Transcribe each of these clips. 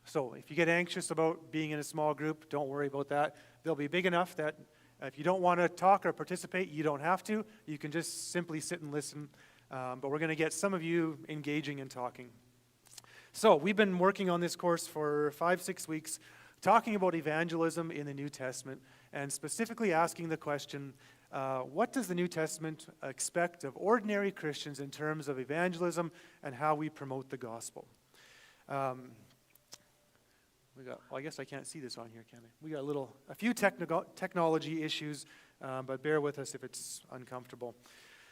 So if you get anxious about being in a small group, don't worry about that. They'll be big enough that if you don't want to talk or participate, you don't have to. You can just simply sit and listen. But we're going to get some of you engaging and talking. So we've been working on this course for 5-6 weeks, talking about evangelism in the New Testament, and specifically asking the question, what does the New Testament expect of ordinary Christians in terms of evangelism and how we promote the gospel? I guess I can't see this on here, can I? We got a few technology issues, but bear with us if it's uncomfortable.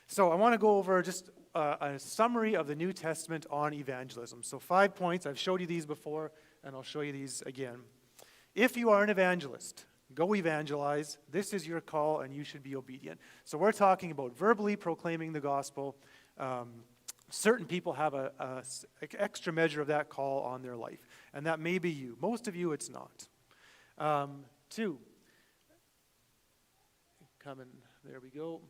So I want to go over just a summary of the New Testament on evangelism. So 5 points. I've showed you these before, and I'll show you these again. If you are an evangelist, go evangelize. This is your call, and you should be obedient. So we're talking about verbally proclaiming the gospel. Certain people have an extra measure of that call on their life, and that may be you. Most of you, it's not. 2, there we go.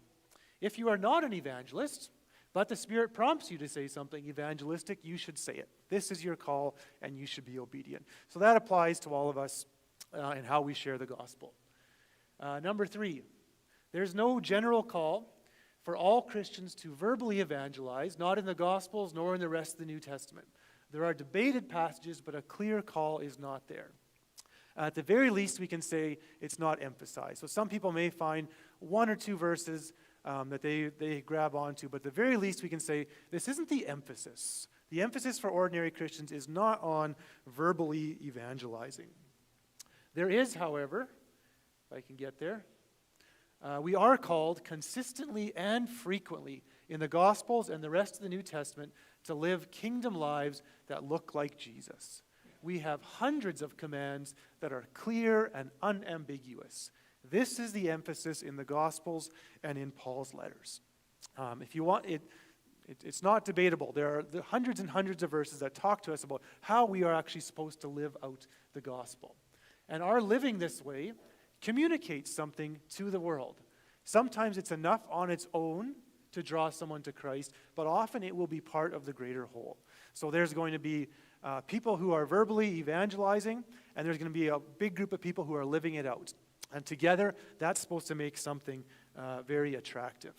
If you are not an evangelist, but the Spirit prompts you to say something evangelistic, you should say it. This is your call, and you should be obedient. So that applies to all of us in how we share the gospel. Number 3, there's no general call for all Christians to verbally evangelize, not in the Gospels nor in the rest of the New Testament. There are debated passages, but a clear call is not there. At the very least, we can say it's not emphasized. So some people may find 1 or 2 verses that they grab onto, but at the very least, we can say this isn't the emphasis. The emphasis for ordinary Christians is not on verbally evangelizing. There is, however, if I can get there, we are called consistently and frequently in the Gospels and the rest of the New Testament to live kingdom lives that look like Jesus. We have hundreds of commands that are clear and unambiguous. This is the emphasis in the Gospels and in Paul's letters. If you want it, it's not debatable. There are hundreds and hundreds of verses that talk to us about how we are actually supposed to live out the gospel. And our living this way communicates something to the world. Sometimes it's enough on its own to draw someone to Christ, but often it will be part of the greater whole. So there's going to be people who are verbally evangelizing, and there's going to be a big group of people who are living it out. And together, that's supposed to make something very attractive.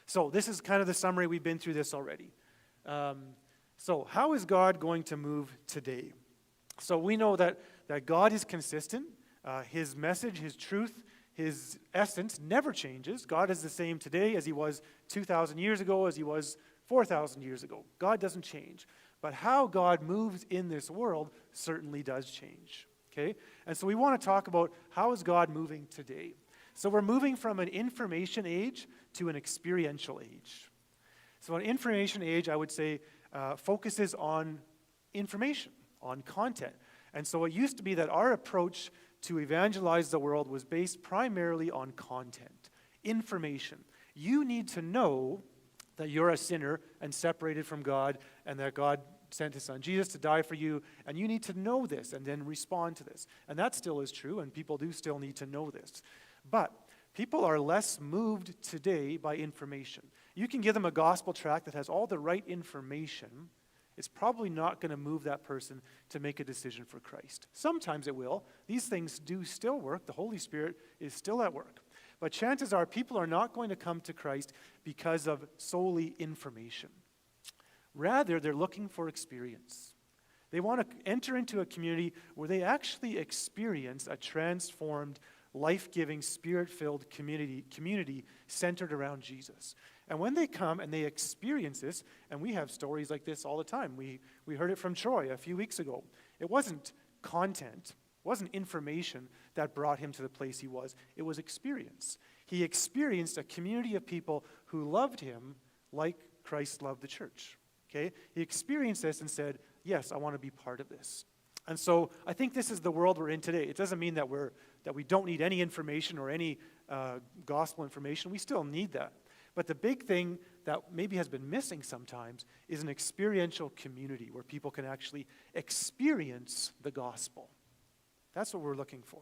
So this is kind of the summary. We've been through this already. So how is God going to move today? So we know that God is consistent. His message, His truth, His essence never changes. God is the same today as He was 2,000 years ago, as He was 4,000 years ago. God doesn't change. But how God moves in this world certainly does change. Okay? And so we want to talk about how is God moving today. So we're moving from an information age to an experiential age. So an information age, I would say, focuses on information, on content. And so it used to be that our approach to evangelize the world was based primarily on content, information. You need to know that you're a sinner and separated from God, and that God sent His Son Jesus to die for you, and you need to know this and then respond to this. And that still is true, and people do still need to know this. But people are less moved today by information. You can give them a gospel tract that has all the right information. It's probably not going to move that person to make a decision for Christ. Sometimes it will. These things do still work. The Holy Spirit is still at work. But chances are people are not going to come to Christ because of solely information. Rather, they're looking for experience. They want to enter into a community where they actually experience a transformed, life-giving, spirit-filled community centered around Jesus. And when they come and they experience this, and we have stories like this all the time. We heard it from Troy a few weeks ago. It wasn't content, it wasn't information that brought him to the place he was. It was experience. He experienced a community of people who loved him like Christ loved the church. Okay? He experienced this and said, yes, I want to be part of this. And so I think this is the world we're in today. It doesn't mean that we don't need any information or any gospel information. We still need that. But the big thing that maybe has been missing sometimes is an experiential community where people can actually experience the gospel. That's what we're looking for.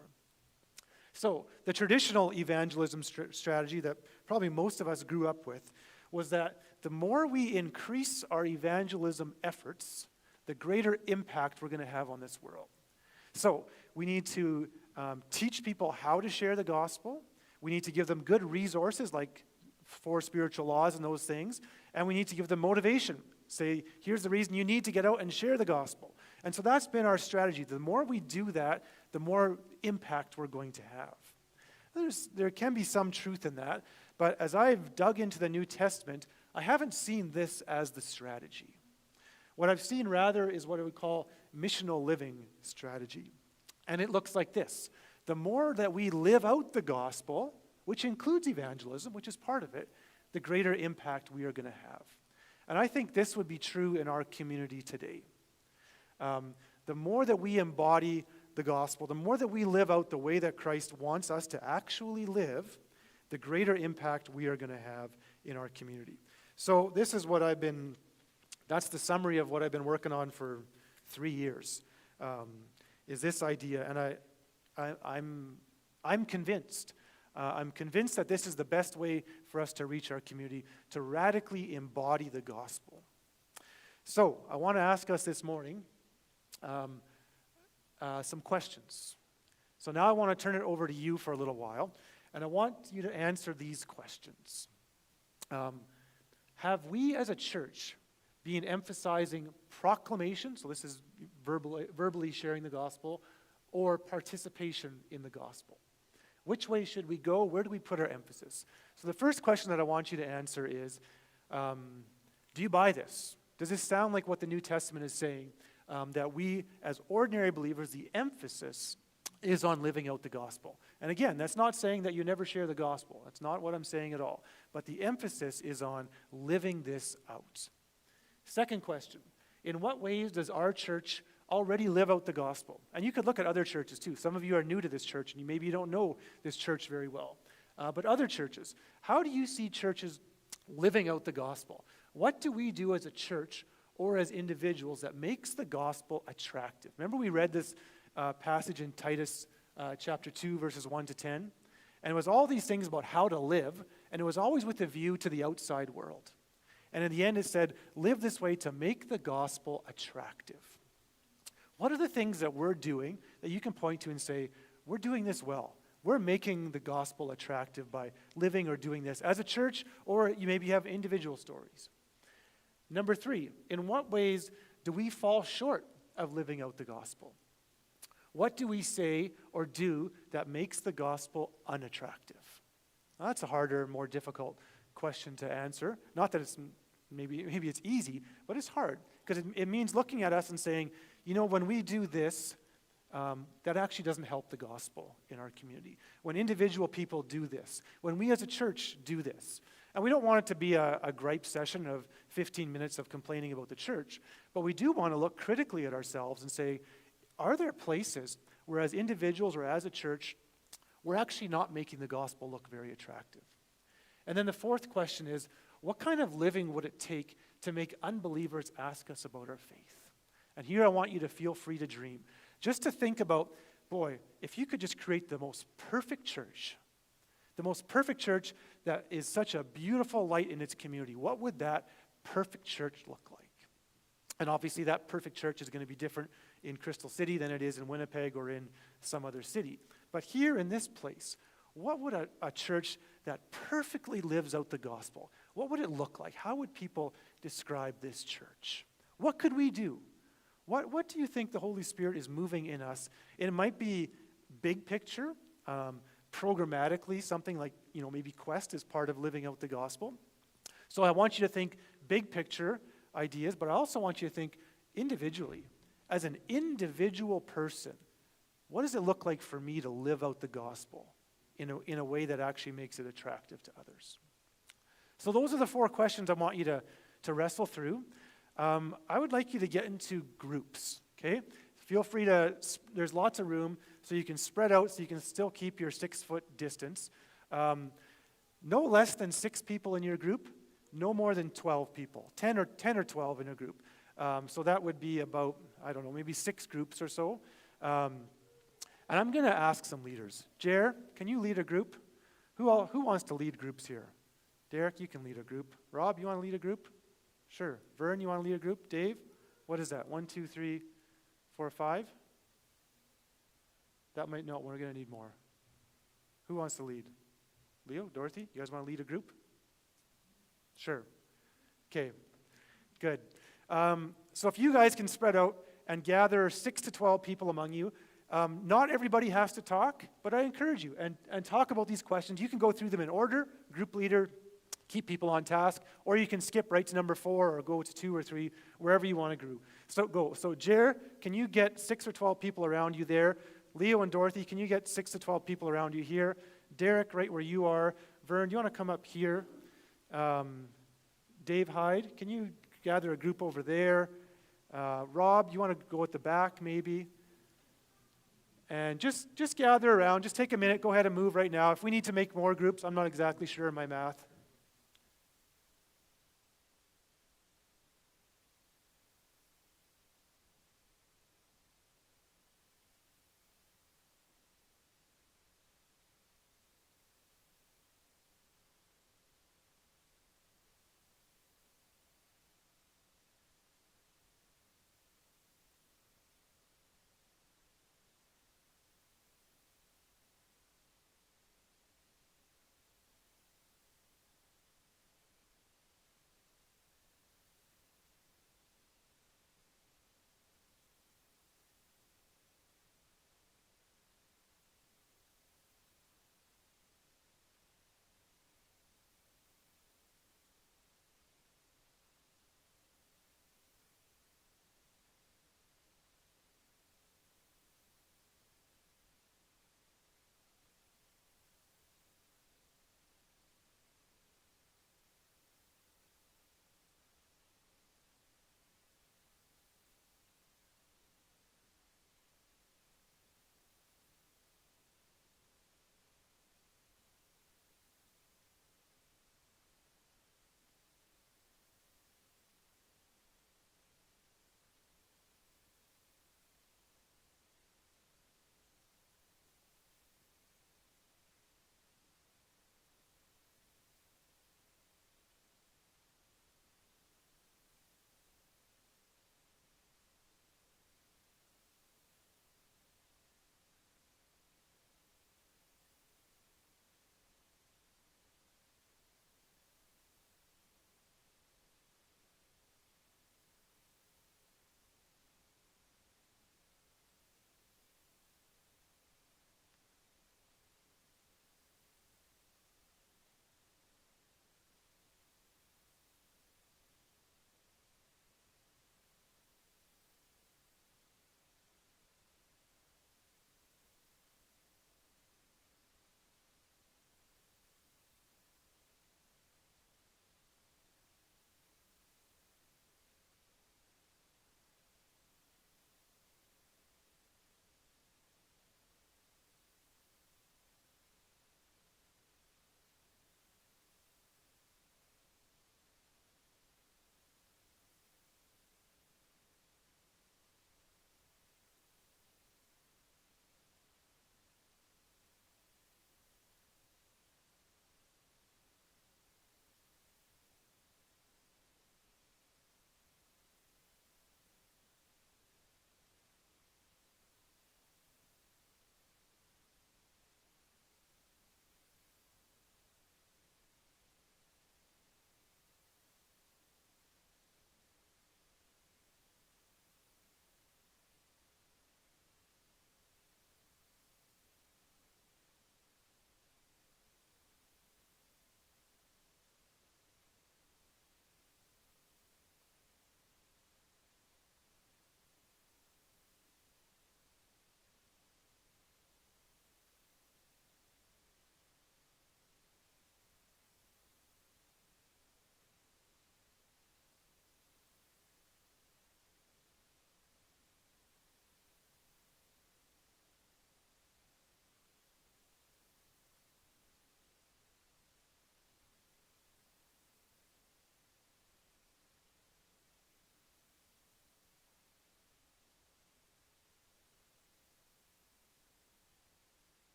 So the traditional evangelism strategy that probably most of us grew up with was that the more we increase our evangelism efforts, the greater impact we're going to have on this world. So we need to teach people how to share the gospel. We need to give them good resources like 4 spiritual laws and those things. And we need to give them motivation. Say, here's the reason you need to get out and share the gospel. And so that's been our strategy. The more we do that, the more impact we're going to have. There can be some truth in that, but as I've dug into the New Testament, I haven't seen this as the strategy. What I've seen rather is what I would call missional living strategy. And it looks like this. The more that we live out the gospel, which includes evangelism, which is part of it, the greater impact we are going to have. And I think this would be true in our community today. The more that we embody the gospel, the more that we live out the way that Christ wants us to actually live, the greater impact we are going to have in our community. So this is what that's the summary of what I've been working on for 3 years, is this idea. And I'm convinced. I'm convinced that this is the best way for us to reach our community, to radically embody the gospel. So I want to ask us this morning some questions. So now I want to turn it over to you for a little while, and I want you to answer these questions. Have we as a church been emphasizing proclamation, so this is verbally sharing the gospel, or participation in the gospel? Which way should we go? Where do we put our emphasis? So the first question that I want you to answer is, do you buy this? Does this sound like what the New Testament is saying? That we, as ordinary believers, the emphasis is on living out the gospel. And again, that's not saying that you never share the gospel. That's not what I'm saying at all. But the emphasis is on living this out. Second question, in what ways does our church already live out the gospel? And you could look at other churches too. Some of you are new to this church, and maybe you don't know this church very well. But other churches, how do you see churches living out the gospel? What do we do as a church or as individuals that makes the gospel attractive? Remember we read this passage in Titus chapter 2, verses 1 to 10? And it was all these things about how to live, and it was always with a view to the outside world. And in the end it said, live this way to make the gospel attractive. What are the things that we're doing that you can point to and say, we're doing this well? We're making the gospel attractive by living or doing this as a church, or you maybe have individual stories. Number 3, in what ways do we fall short of living out the gospel? What do we say or do that makes the gospel unattractive? Now, that's a harder, more difficult question to answer. Not that it's maybe it's easy, but it's hard because it means looking at us and saying, you know, when we do this, that actually doesn't help the gospel in our community. When individual people do this, when we as a church do this, and we don't want it to be a gripe session of 15 minutes of complaining about the church, but we do want to look critically at ourselves and say, are there places where as individuals or as a church, we're actually not making the gospel look very attractive? And then the fourth question is, what kind of living would it take to make unbelievers ask us about our faith? And here I want you to feel free to dream. Just to think about, boy, if you could just create the most perfect church that is such a beautiful light in its community, what would that perfect church look like? And obviously that perfect church is going to be different in Crystal City than it is in Winnipeg or in some other city. But here in this place, what would a church that perfectly lives out the gospel, what would it look like? How would people describe this church? What could we do? What do you think the Holy Spirit is moving in us? It might be big picture, programmatically, something like, maybe Quest is part of living out the gospel. So I want you to think big picture ideas, but I also want you to think individually. As an individual person, what does it look like for me to live out the gospel in a way that actually makes it attractive to others? So those are the 4 questions I want you to wrestle through. I would like you to get into groups, okay? Feel free there's lots of room, so you can spread out so you can still keep your 6-foot distance. No less than 6 people in your group, no more than 12 people, 10 or 12 in a group. So that would be about, maybe 6 groups or so. And I'm going to ask some leaders. Jer, can you lead a group? Who wants to lead groups here? Derek, you can lead a group. Rob, you want to lead a group? Sure. Vern, you want to lead a group? Dave? What is that? 1, 2, 3, 4, 5? That might not. We're going to need more. Who wants to lead? Leo, Dorothy, you guys want to lead a group? Sure. Okay, good. So if you guys can spread out and gather 6 to 12 people among you, not everybody has to talk, but I encourage you and talk about these questions. You can go through them in order, group leader, keep people on task, or you can skip right to number 4 or go to 2 or 3, wherever you want to group. So go. So Jer, can you get 6 or 12 people around you there? Leo and Dorothy, can you get 6 to 12 people around you here? Derek, right where you are. Vern, do you want to come up here? Dave Hyde, can you gather a group over there? Rob, you want to go at the back maybe? And just gather around. Just take a minute. Go ahead and move right now. If we need to make more groups, I'm not exactly sure in my math.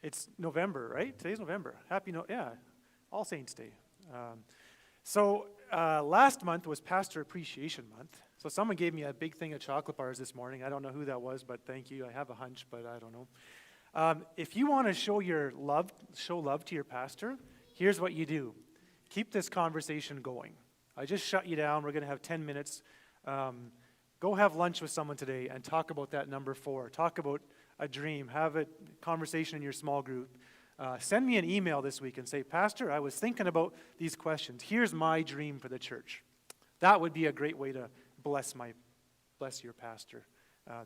It's November, right? Today's November. All Saints Day. Last month was Pastor Appreciation Month. So someone gave me a big thing of chocolate bars this morning. I don't know who that was, but thank you. I have a hunch, but I don't know. If you want to show love to your pastor, here's what you do. Keep this conversation going. I just shut you down. We're going to have 10 minutes. Go have lunch with someone today and talk about that number 4. Talk about a dream. Have a conversation in your small group. Send me an email this week and say, Pastor, I was thinking about these questions. Here's my dream for the church. That would be a great way to bless your pastor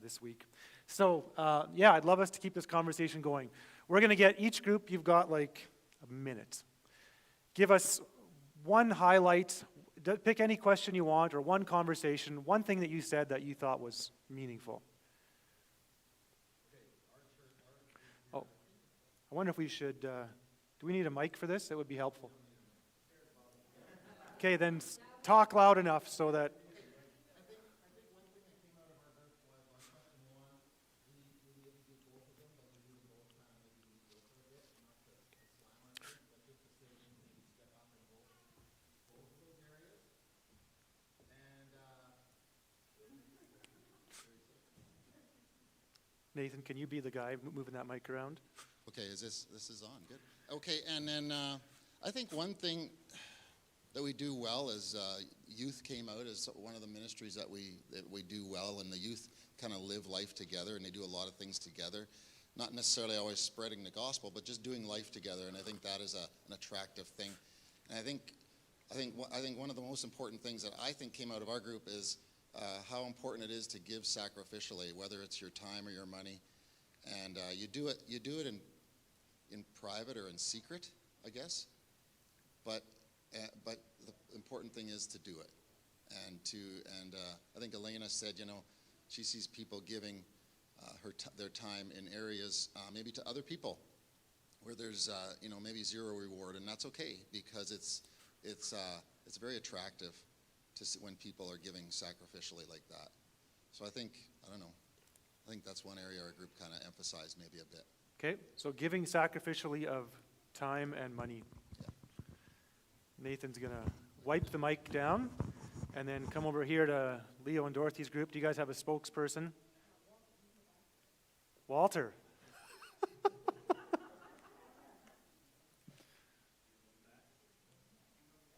this week. So, I'd love us to keep this conversation going. We're going to get each group, you've got like a minute. Give us one highlight. Pick any question you want or one conversation, one thing that you said that you thought was meaningful. Oh, I wonder if we should, do we need a mic for this? That would be helpful. Okay, then talk loud enough so that... Nathan, can you be the guy moving that mic around? Okay, this is on, good. Okay, and then I think one thing that we do well is youth came out as one of the ministries that we do well, and the youth kind of live life together, and they do a lot of things together. Not necessarily always spreading the gospel, but just doing life together, and I think that is an attractive thing. And I think one of the most important things that I think came out of our group is how important it is to give sacrificially, whether it's your time or your money, and you do it in private or in secret, I guess. But the important thing is to do it, and I think Elena said, she sees people giving their time in areas maybe to other people where there's maybe zero reward, and that's okay because it's very attractive when people are giving sacrificially like that. So I think that's one area our group kind of emphasized maybe a bit. Okay, so giving sacrificially of time and money. Yeah. Nathan's going to wipe the mic down and then come over here to Leo and Dorothy's group. Do you guys have a spokesperson? Walter.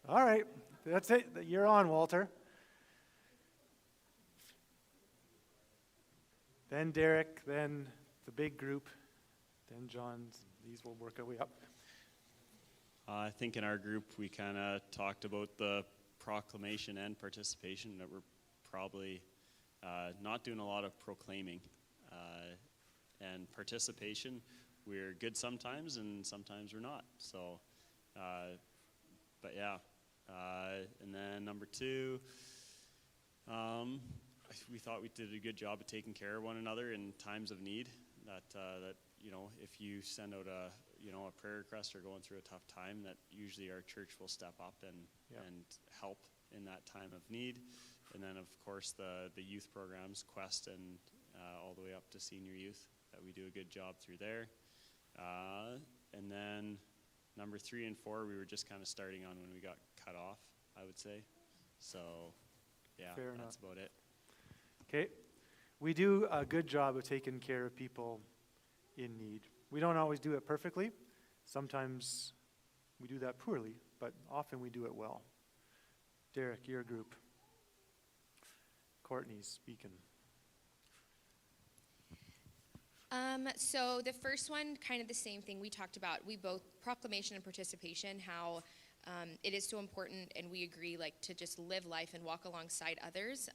All right. That's it. You're on, Walter. Then Derek, then the big group, then John's. These will work our way up. I think in our group we kind of talked about the proclamation and participation, that we're probably not doing a lot of proclaiming. And participation, we're good sometimes and sometimes we're not. So, but yeah. And then number 2, we thought we did a good job of taking care of one another in times of need. That if you send out a prayer request or going through a tough time, that usually our church will step up and help in that time of need. And then of course the youth programs, Quest and all the way up to senior youth, that we do a good job through there. And then number 3 and 4, we were just kind of starting on when we got cut off, I would say. So, yeah, Fair that's enough. about it. Okay. We do a good job of taking care of people in need. We don't always do it perfectly. Sometimes we do that poorly, but often we do it well. Derek, your group. Courtney's speaking. So the first one, kind of the same thing we talked about. We both, proclamation and participation, how it is so important, and we agree to just live life and walk alongside others.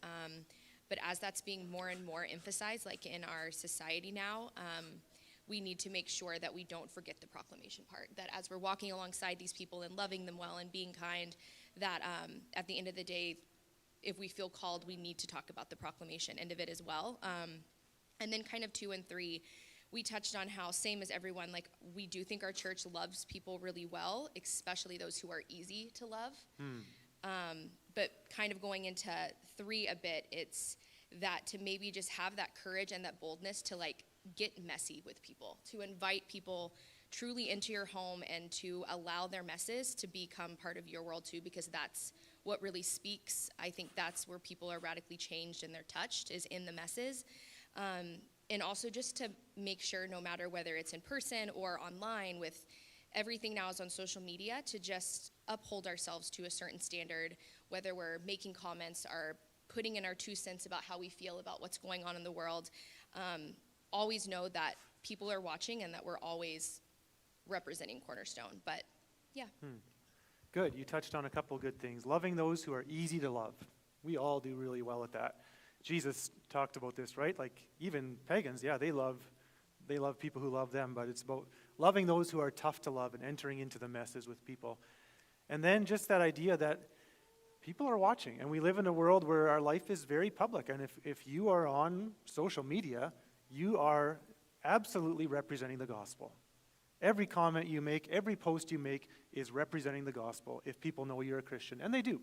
But as that's being more and more emphasized, in our society now, we need to make sure that we don't forget the proclamation part. That as we're walking alongside these people and loving them well and being kind, that at the end of the day, if we feel called, we need to talk about the proclamation end of it as well. And then kind of 2 and 3, we touched on how, same as everyone, we do think our church loves people really well, especially those who are easy to love. But kind of going into 3 a bit, it's that to maybe just have that courage and that boldness to get messy with people, to invite people truly into your home and to allow their messes to become part of your world too, because that's what really speaks. I think that's where people are radically changed and they're touched, is in the messes. And also just to make sure, no matter whether it's in person or online, with everything now is on social media, to just uphold ourselves to a certain standard, whether we're making comments or putting in our 2 cents about how we feel about what's going on in the world. Always know that people are watching and that we're always representing Cornerstone. But yeah. Good. You touched on a couple good things. Loving those who are easy to love. We all do really well at that. Jesus talked about this, right? Like even pagans, yeah, they love people who love them, but it's about loving those who are tough to love and entering into the messes with people. And then just that idea that people are watching, and we live in a world where our life is very public, and if you are on social media, you are absolutely representing the gospel. Every comment you make, every post you make is representing the gospel if people know you're a Christian, and they do.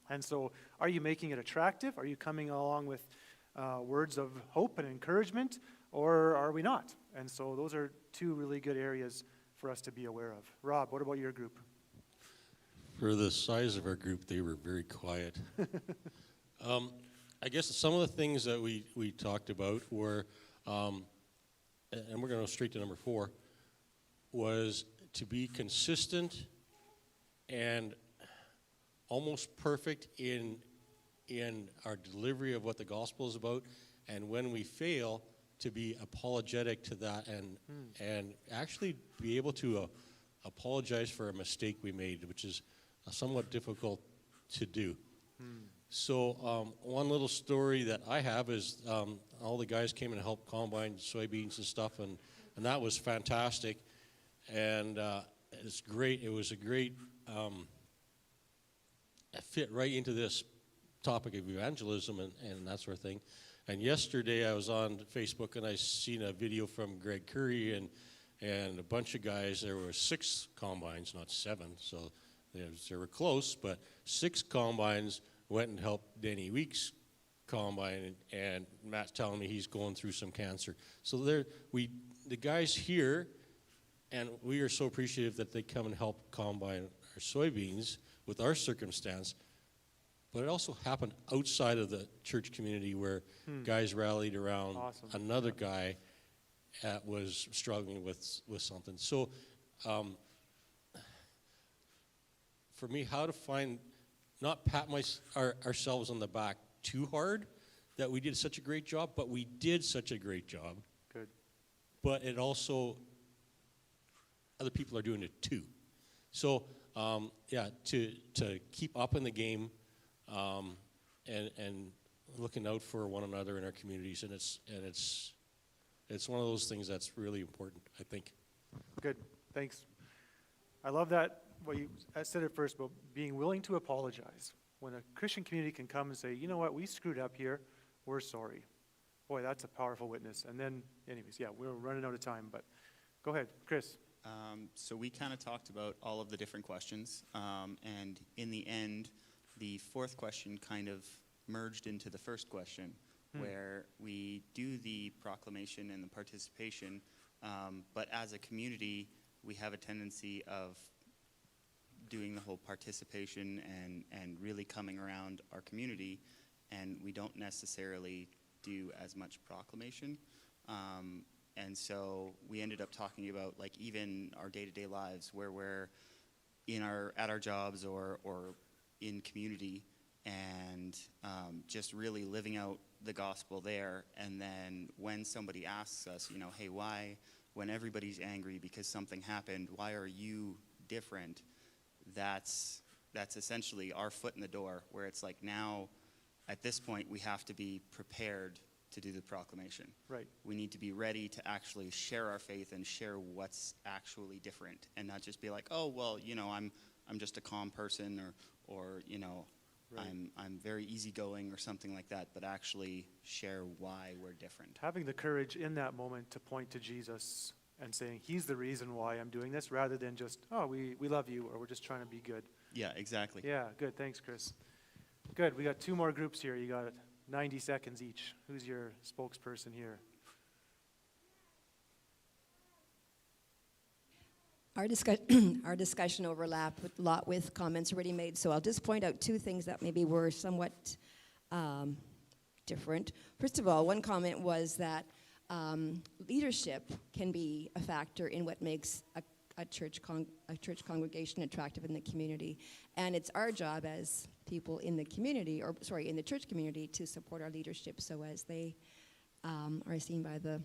And so are you making it attractive? Are you coming along with words of hope and encouragement, or are we not? And so those are 2 really good areas for us to be aware of. Rob, what about your group? For the size of our group, they were very quiet. I guess some of the things that we talked about were, and we're going to go straight to number 4, was to be consistent and almost perfect in our delivery of what the gospel is about, and when we fail, to be apologetic to that and actually be able to apologize for a mistake we made, which is somewhat difficult to do. So one little story that I have is all the guys came and helped combine soybeans and stuff, and that was fantastic. And it's great. It was a great fit right into this topic of evangelism and that sort of thing. And yesterday I was on Facebook and I seen a video from Greg Curry and a bunch of guys. There were 6 combines, not 7, so they were close, but 6 combines went and helped Denny Weeks' combine, and Matt's telling me he's going through some cancer. So the guys here, and we are so appreciative that they come and help combine our soybeans with our circumstance. But it also happened outside of the church community where guys rallied around another guy that was struggling with something. So for me, how to find, not pat ourselves on the back too hard that we did such a great job, but we did such a great job. Good. But it also, other people are doing it too. So to keep up in the game, and looking out for one another in our communities, and it's one of those things that's really important, I think. Good, thanks. I love that. I said it first about being willing to apologize. When a Christian community can come and say, you know what, we screwed up here, we're sorry. Boy, that's a powerful witness. And then, anyways, yeah, we're running out of time, but go ahead, Chris. So we kind of talked about all of the different questions, and in the end, the 4th question kind of merged into the first question, where we do the proclamation and the participation, but as a community, we have a tendency of doing the whole participation and really coming around our community, and we don't necessarily do as much proclamation. And so we ended up talking about, like, even our day-to-day lives where we're at our jobs or in community, and just really living out the gospel there. And then when somebody asks us, hey, why, when everybody's angry because something happened, why are you different? That's essentially our foot in the door, where it's like, now at this point we have to be prepared to do the proclamation. Right. We need to be ready to actually share our faith and share what's actually different, and not just be like, oh, well, I'm just a calm person, or right. I'm very easygoing or something like that, but actually share why we're different. Having the courage in that moment to point to Jesus and saying, he's the reason why I'm doing this, rather than just, oh, we love you, or we're just trying to be good. Yeah, exactly. Yeah, good. Thanks, Chris. Good. We got 2 more groups here. You got 90 seconds each. Who's your spokesperson here? Our our discussion overlapped a lot with comments already made, so I'll just point out two things that maybe were somewhat different. First of all, one comment was that leadership can be a factor in what makes a church congregation attractive in the community, and it's our job as people in the community, in the church community, to support our leadership so as they are seen by the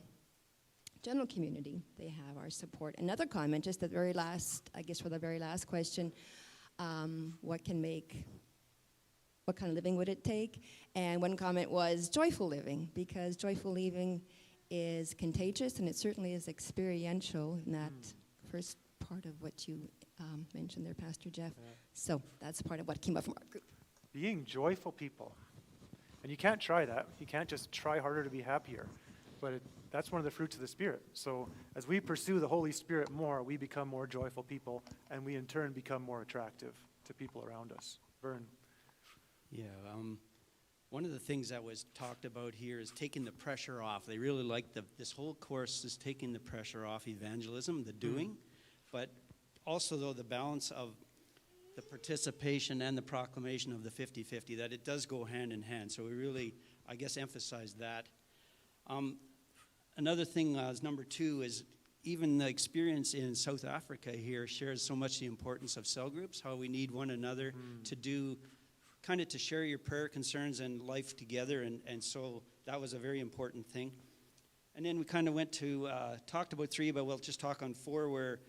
general community, they have our support. Another comment, just the very last, I guess for the very last question, what kind of living would it take? And one comment was joyful living, because joyful living is contagious, and it certainly is experiential in that first part of what you mentioned there, Pastor Jeff. Yeah. So that's part of what came up from our group. Being joyful people. And you can't try that. You can't just try harder to be happier. But that's one of the fruits of the Spirit. So as we pursue the Holy Spirit more, we become more joyful people, and we in turn become more attractive to people around us. Vern. Yeah, one of the things that was talked about here is taking the pressure off. They really like this whole course is taking the pressure off evangelism, the doing, but also, though, the balance of the participation and the proclamation of the 50-50, that it does go hand in hand. So we really, I guess, emphasize that. Another thing, is number two, is even the experience in South Africa here shares so much the importance of cell groups, how we need one another to do, kind of to share your prayer concerns and life together, and so that was a very important thing. And then we kind of went to, talked about three, but we'll just talk on four, where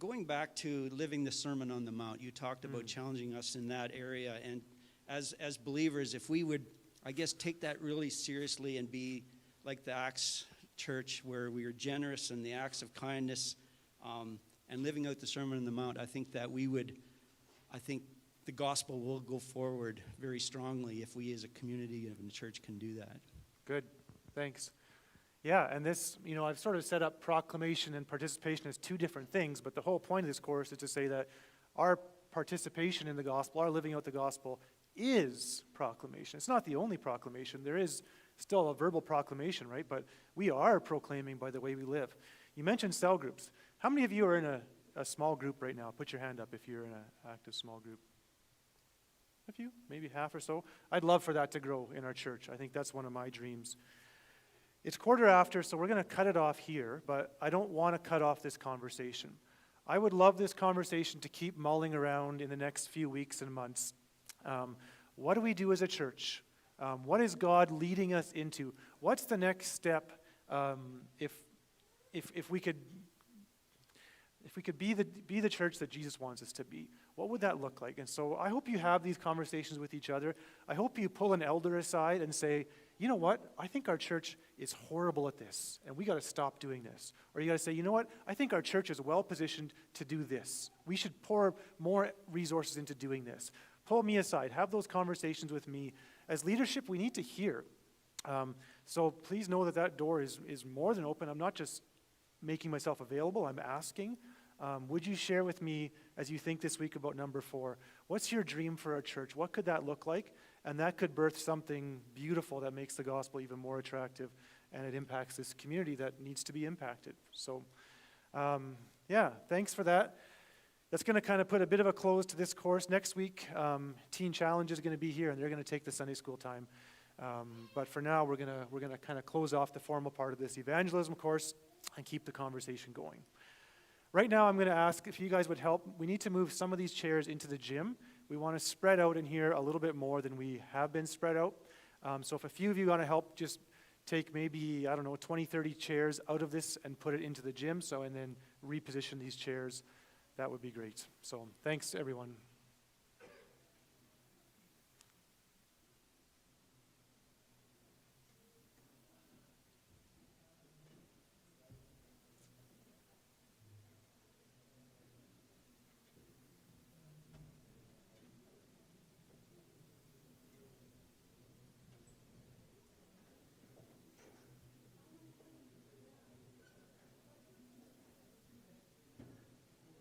going back to living the Sermon on the Mount, you talked about challenging us in that area, and as believers, if we would, I guess, take that really seriously and be like the Acts church, where we are generous in the acts of kindness and living out the Sermon on the Mount, I think that I think the gospel will go forward very strongly if we as a community of the church can do that. Good. Thanks. Yeah, and this, I've sort of set up proclamation and participation as two different things, but the whole point of this course is to say that our participation in the gospel, our living out the gospel, is proclamation. It's not the only proclamation. There is still a verbal proclamation, right? But we are proclaiming by the way we live. You mentioned cell groups. How many of you are in a small group right now? Put your hand up if you're in an active small group. A few, maybe half or so. I'd love for that to grow in our church. I think that's one of my dreams. It's 1:15, so we're going to cut it off here, but I don't want to cut off this conversation. I would love this conversation to keep mulling around in the next few weeks and months. What do we do as a church? What is God leading us into? What's the next step if we could be the church that Jesus wants us to be? What would that look like? And so I hope you have these conversations with each other. I hope you pull an elder aside and say, you know what? I think our church is horrible at this, and we got to stop doing this. Or you got to say, you know what? I think our church is well positioned to do this. We should pour more resources into doing this. Pull me aside. Have those conversations with me. As leadership, we need to hear. So please know that door is more than open. I'm not just making myself available. I'm asking. Would you share with me, as you think this week about number 4, what's your dream for our church? What could that look like? And that could birth something beautiful that makes the gospel even more attractive, and it impacts this community that needs to be impacted. So, thanks for that. That's going to kind of put a bit of a close to this course. Next week, Teen Challenge is going to be here, and they're going to take the Sunday school time. But for now, we're going to kind of close off the formal part of this evangelism course and keep the conversation going. Right now, I'm going to ask if you guys would help. We need to move some of these chairs into the gym. We want to spread out in here a little bit more than we have been spread out. So if a few of you want to help, just take maybe, 20, 30 chairs out of this and put it into the gym, and then reposition these chairs. That would be great. So thanks, everyone.